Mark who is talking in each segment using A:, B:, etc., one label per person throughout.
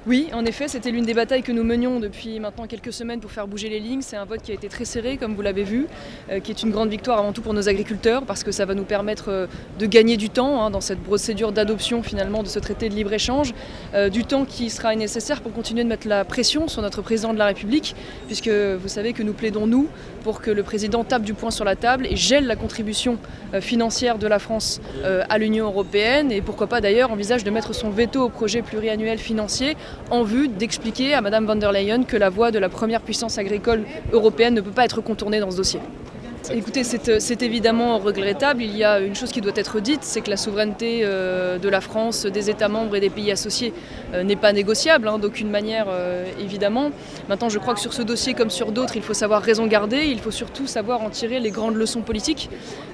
A: Oui, en effet, c'était l'une des batailles que nous menions depuis maintenant quelques semaines pour faire bouger les lignes. C'est un vote qui a été très serré, comme vous l'avez vu, qui est une grande victoire avant tout pour nos agriculteurs, parce que ça va nous permettre de gagner du temps dans cette procédure d'adoption finalement de ce traité de libre-échange, du temps qui sera nécessaire pour continuer de mettre la pression sur notre président de la République, puisque vous savez que nous plaidons, nous, pour que le président tape du poing sur la table et gèle la contribution financière de la France à l'Union européenne, et pourquoi pas d'ailleurs envisage de mettre son veto au projet pluriannuel financier en vue d'expliquer à Mme von der Leyen que la voie de la première puissance agricole européenne ne peut pas être contournée dans ce dossier. Écoutez, c'est évidemment regrettable. Il y a une chose qui doit être dite, c'est que la souveraineté de la France, des États membres et des pays associés n'est pas négociable, d'aucune manière évidemment. Maintenant, je crois que sur ce dossier comme sur d'autres, il faut savoir raison garder, il faut surtout savoir en tirer les grandes leçons politiques,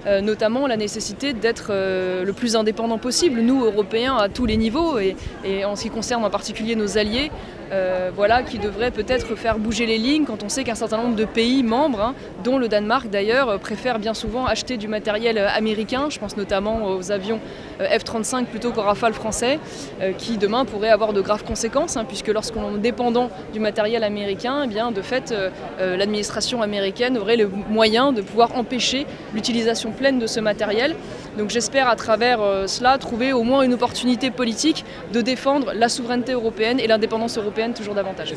A: notamment la nécessité d'être le plus indépendant possible, nous, Européens, à tous les niveaux, et en ce qui concerne en particulier nos alliés, qui devrait peut-être faire bouger les lignes quand on sait qu'un certain nombre de pays membres, dont le Danemark d'ailleurs, préfèrent bien souvent acheter du matériel américain. Je pense notamment aux avions F-35 plutôt qu'aux Rafale français, qui demain pourraient avoir de graves conséquences, puisque lorsqu'on est dépendant du matériel américain, de fait, l'administration américaine aurait le moyen de pouvoir empêcher l'utilisation pleine de ce matériel. Donc j'espère à travers cela trouver au moins une opportunité politique de défendre la souveraineté européenne et l'indépendance européenne toujours davantage.